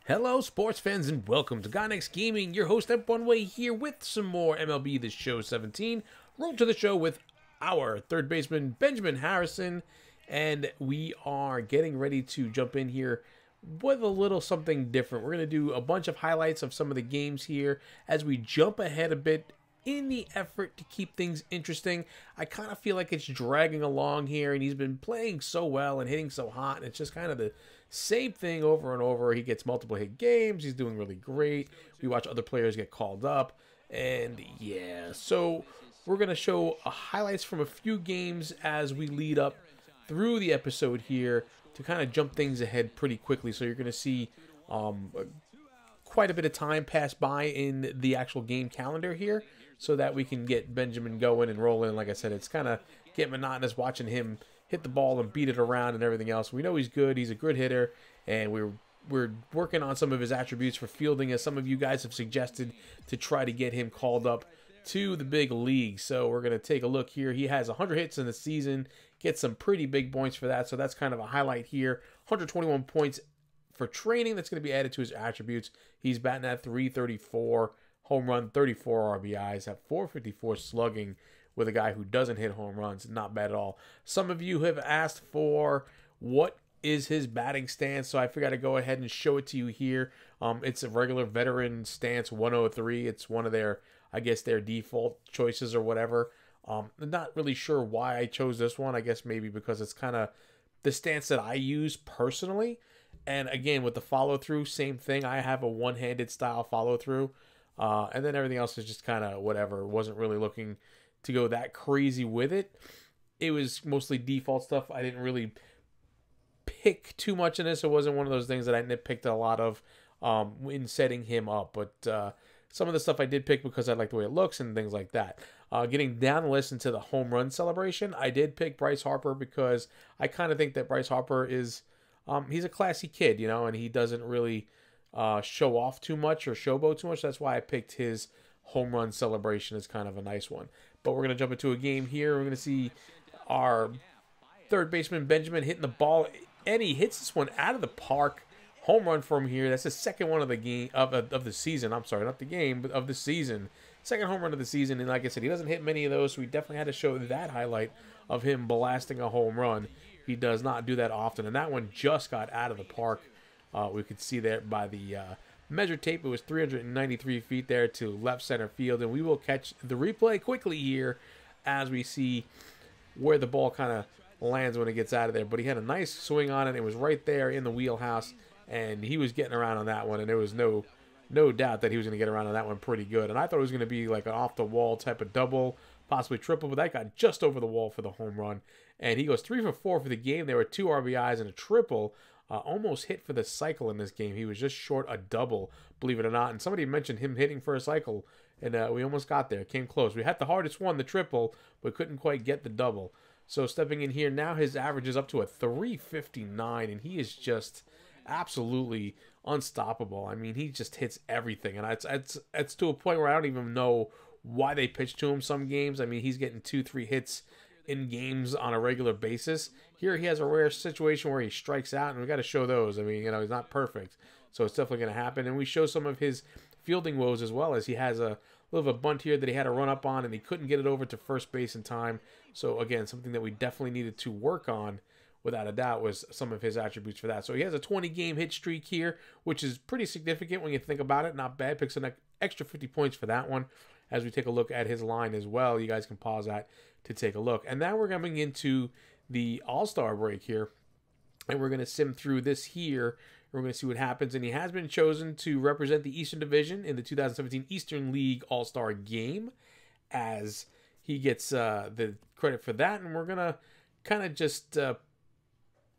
Hello, sports fans, and welcome to Gonex Gaming. Your host, Ep One Way, here with some more MLB The Show 17. Roll to the show with our third baseman, Benjamin Harrison, and we are getting ready to jump in here with a little something different. We're going to do a bunch of highlights of some of the games here as we jump ahead a bit in the effort to keep things interesting. I kind of feel like it's dragging along here, and he's been playing so well and hitting so hot, and it's just kind of the same thing over and over. He gets multiple hit games. He's doing really great. We watch other players get called up, and yeah. So we're going to show highlights from a few games as we lead up through the episode here to kind of jump things ahead pretty quickly. So you're going to see quite a bit of time pass by in the actual game calendar here so that we can get Benjamin going and rolling. Like I said, it's kind of getting monotonous watching him hit the ball and beat it around and everything else. We know he's good. He's a good hitter, and we're working on some of his attributes for fielding, as some of you guys have suggested, to try to get him called up to the big league. So we're going to take a look here. He has 100 hits in the season, gets some pretty big points for that. So that's kind of a highlight here. 121 points for training. That's going to be added to his attributes. He's batting at .334, home run, 34 RBIs, at .454 slugging with a guy who doesn't hit home runs. Not bad at all. Some of you have asked for what is his batting stance, so I figured I'd go ahead and show it to you here. It's a regular veteran stance, 103. It's one of their, I guess, their default choices or whatever. I'm not really sure why I chose this one. I guess maybe because it's kind of the stance that I use personally. And again, with the follow-through, same thing. I have a one-handed style follow-through. And then everything else is just kind of whatever. Wasn't really looking to go that crazy with it. It was mostly default stuff. I didn't really pick too much in this. It wasn't one of those things that I nitpicked a lot of in setting him up. But some of the stuff I did pick because I like the way it looks and things like that. Getting down the list into the home run celebration, I did pick Bryce Harper because I kind of think that Bryce Harper is... he's a classy kid, you know, and he doesn't really show off too much or showboat too much. That's why I picked his home run celebration as kind of a nice one. But we're going to jump into a game here. We're going to see our third baseman, Benjamin, hitting the ball, and he hits this one out of the park. Home run from here. That's the second one of the game of the season. I'm sorry, not the game, but of the season. Second home run of the season, and like I said, he doesn't hit many of those, so we definitely had to show that highlight of him blasting a home run. He does not do that often, and that one just got out of the park. We could see there by the measure tape. It was 393 feet there to left center field, and we will catch the replay quickly here as we see where the ball kind of lands when it gets out of there. But he had a nice swing on it. It was right there in the wheelhouse, and he was getting around on that one, and there was no doubt that he was going to get around on that one pretty good. And I thought it was going to be like an off-the-wall type of double, possibly triple, but that got just over the wall for the home run. And he goes 3 for 4 for the game. There were 2 RBIs and a triple. Almost hit for the cycle in this game. He was just short a double, believe it or not. And somebody mentioned him hitting for a cycle, and we almost got there. Came close. We had the hardest one, the triple, but couldn't quite get the double. So stepping in here, now his average is up to a 359, and he is just absolutely unstoppable. I mean, he just hits everything, and it's to a point where I don't even know why they pitch to him some games. I mean, he's getting 2-3 hits in games on a regular basis. Here he has a rare situation where he strikes out, and we got to show those. I mean, you know, he's not perfect, so it's definitely going to happen. And we show some of his fielding woes as well, as he has a little of a bunt here that he had to run up on, and he couldn't get it over to first base in time. So again, something that we definitely needed to work on, without a doubt, was some of his attributes for that. So he has a 20-game hit streak here, which is pretty significant when you think about it. Not bad. Picks an extra 50 points for that one. As we take a look at his line as well, you guys can pause that to take a look. And now we're coming into the All-Star break here, and we're going to sim through this here. We're going to see what happens, and he has been chosen to represent the Eastern Division in the 2017 Eastern League All-Star Game, as he gets the credit for that. And we're going to kind of just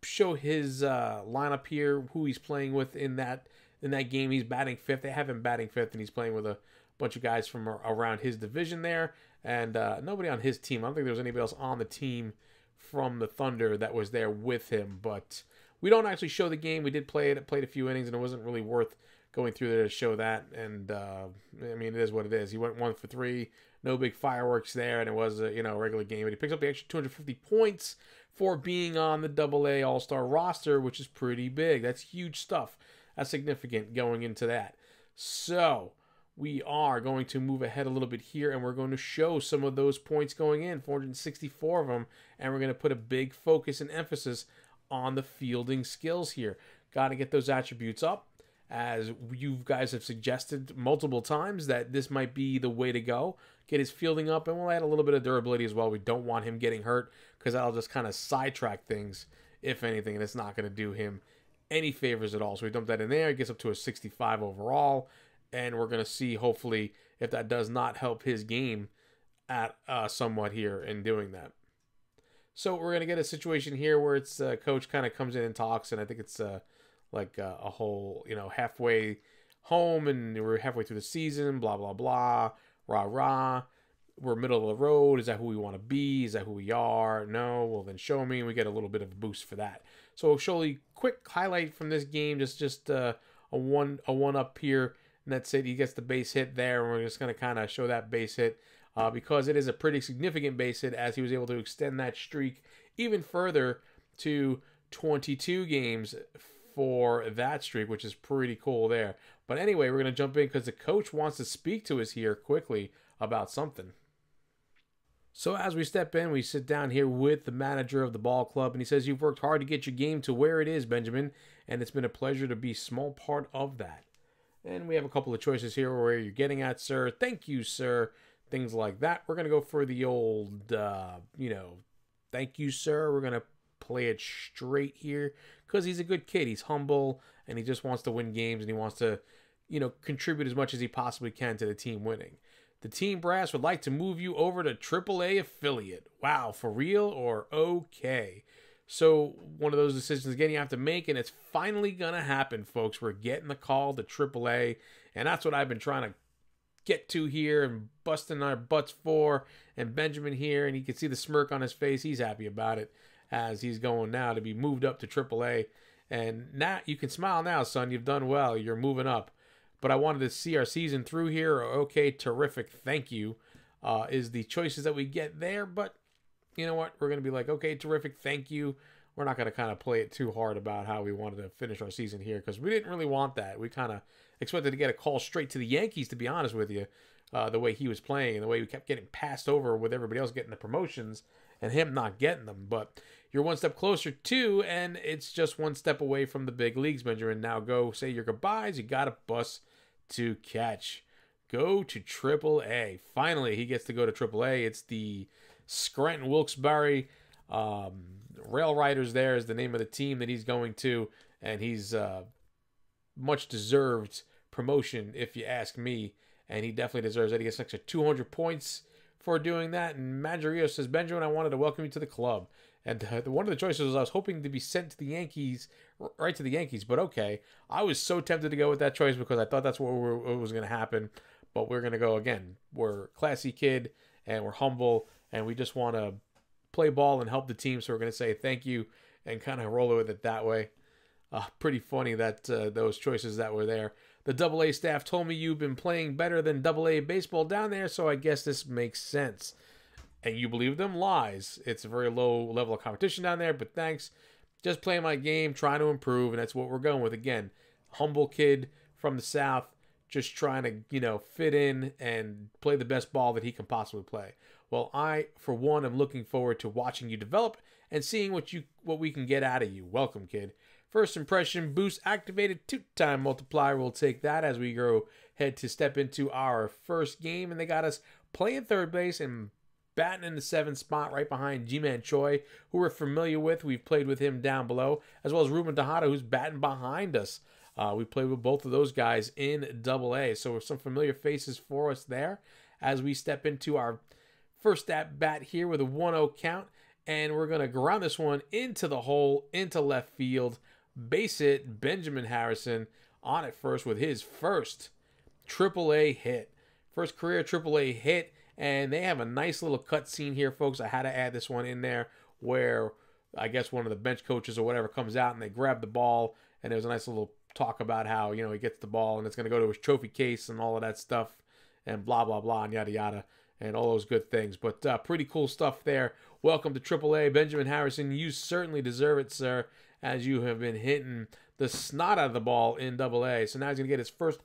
show his lineup here, who he's playing with in that game. He's batting fifth. They have him batting fifth, and he's playing with a bunch of guys from around his division there, and nobody on his team. I don't think there was anybody else on the team from the Thunder that was there with him, but we don't actually show the game. We did play it. It played a few innings, and it wasn't really worth going through there to show that. And I mean, it is what it is. He went 1 for 3, no big fireworks there, and it was a regular game. But he picks up the extra 250 points for being on the AA All-Star roster, which is pretty big. That's huge stuff. That's significant going into that. So we are going to move ahead a little bit here, and we're going to show some of those points going in, 464 of them, and we're going to put a big focus and emphasis on the fielding skills here. Got to get those attributes up, as you guys have suggested multiple times that this might be the way to go. Get his fielding up, and we'll add a little bit of durability as well. We don't want him getting hurt, because that'll just kind of sidetrack things, if anything, and it's not going to do him any favors at all. So we dump that in there. It gets up to a 65 overall, and we're going to see, hopefully, if that does not help his game at somewhat here in doing that. So we're going to get a situation here where it's coach kind of comes in and talks, and I think it's like a whole, halfway home, and we're halfway through the season, blah, blah, blah, rah, rah. We're middle of the road. Is that who we want to be? Is that who we are? No. Well, then show me. And we get a little bit of a boost for that. So I'll show you a quick highlight from this game. Just a one up here. And that's it. He gets the base hit there. And we're just going to kind of show that base hit because it is a pretty significant base hit, as he was able to extend that streak even further to 22 games for that streak, which is pretty cool there. But anyway, we're going to jump in because the coach wants to speak to us here quickly about something. So as we step in, we sit down here with the manager of the ball club, and he says, "You've worked hard to get your game to where it is, Benjamin, and it's been a pleasure to be a small part of that." And we have a couple of choices here where you're getting at, sir. Thank you, sir. Things like that. We're going to go for the old, thank you, sir. We're going to play it straight here because he's a good kid. He's humble, and he just wants to win games, and he wants to, contribute as much as he possibly can to the team winning. The team brass would like to move you over to AAA affiliate. Wow, for real or okay? So one of those decisions again you have to make, and it's finally gonna happen, folks. We're getting the call to AAA, and that's what I've been trying to get to here and busting our butts for. And Benjamin here, and you can see the smirk on his face. He's happy about it as he's going now to be moved up to AAA. And now you can smile now, son. You've done well. You're moving up. But I wanted to see our season through here. Okay, terrific, thank you, is the choices that we get there. But you know what? We're going to be like, okay, terrific, thank you. We're not going to kind of play it too hard about how we wanted to finish our season here because we didn't really want that. We kind of expected to get a call straight to the Yankees, to be honest with you, the way he was playing and the way we kept getting passed over with everybody else getting the promotions and him not getting them. But you're one step closer too, and it's just one step away from the big leagues, Benjamin. Now go say your goodbyes. You got a bus to catch. Go to AAA. Finally, he gets to go to AAA. It's the Scranton Wilkes-Barre Rail Riders. There is the name of the team that he's going to, and he's much deserved promotion, if you ask me. And he definitely deserves it. He gets an extra 200 points for doing that. And Maggio says, "Benjamin, I wanted to welcome you to the club." And one of the choices was I was hoping to be sent to the Yankees, right to the Yankees. But okay, I was so tempted to go with that choice because I thought that's what was going to happen. But we're going to go again. We're a classy kid, and we're humble, and we just want to play ball and help the team. So we're going to say thank you and kind of roll with it that way. Pretty funny that those choices that were there. The AA staff told me you've been playing better than AA baseball down there, so I guess this makes sense. And you believe them? Lies. It's a very low level of competition down there, but thanks. Just playing my game, trying to improve, and that's what we're going with. Again, humble kid from the South, just trying to, fit in and play the best ball that he can possibly play. Well, I, for one, am looking forward to watching you develop and seeing what we can get out of you. Welcome, kid. First impression boost activated, 2-time multiplier. We'll take that as we go ahead to step into our first game. And they got us playing third base and batting in the 7th spot right behind G-Man Choi, who we're familiar with. We've played with him down below, as well as Ruben Tejada, who's batting behind us. We played with both of those guys in AA. So some familiar faces for us there as we step into our first at bat here with a 1-0 count. And we're going to ground this one into the hole, into left field. Base hit, Benjamin Harrison on it first with his first AAA hit. First career AAA hit. And they have a nice little cut scene here, folks. I had to add this one in there where I guess one of the bench coaches or whatever comes out and they grab the ball. And there was a nice little talk about how, he gets the ball and it's going to go to his trophy case and all of that stuff and blah, blah, blah, and yada, yada, and all those good things. But pretty cool stuff there. Welcome to AAA, Benjamin Harrison. You certainly deserve it, sir, as you have been hitting the snot out of the ball in AA. So now he's going to get his first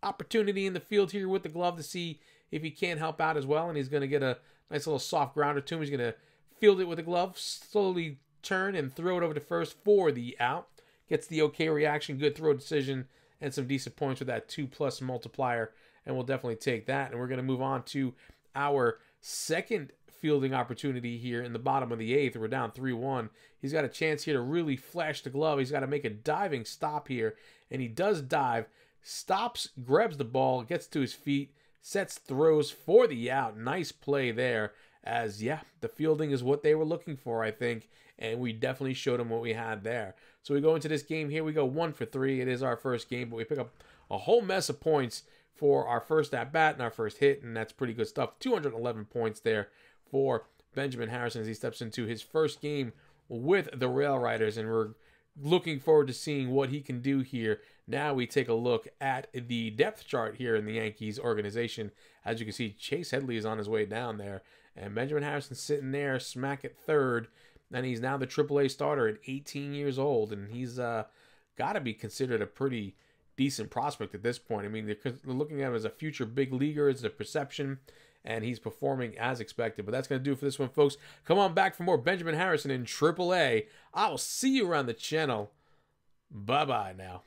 opportunity in the field here with the glove to see if he can't help out as well. And he's going to get a nice little soft grounder to him. He's going to field it with the glove, slowly turn and throw it over to first for the out. Gets the okay reaction, good throw decision, and some decent points with that 2+ multiplier. And we'll definitely take that. And we're going to move on to our second fielding opportunity here in the bottom of the 8th. We're down 3-1. He's got a chance here to really flash the glove. He's got to make a diving stop here. And he does dive, stops, grabs the ball, gets to his feet, sets, throws for the out. Nice play there. As, yeah, the fielding is what they were looking for, I think. And we definitely showed them what we had there. So we go into this game here. We go 1 for 3. It is our first game, but we pick up a whole mess of points for our first at-bat and our first hit, and that's pretty good stuff. 211 points there for Benjamin Harrison as he steps into his first game with the Rail Riders, and we're looking forward to seeing what he can do here. Now we take a look at the depth chart here in the Yankees organization. As you can see, Chase Headley is on his way down there, and Benjamin Harrison sitting there smack at third, and he's now the AAA starter at 18 years old, and he's got to be considered a pretty decent prospect at this point. I mean, they're looking at him as a future big leaguer. It's a perception, and he's performing as expected. But that's going to do it for this one, folks. Come on back for more Benjamin Harrison in AAA. I will see you around the channel. Bye-bye now.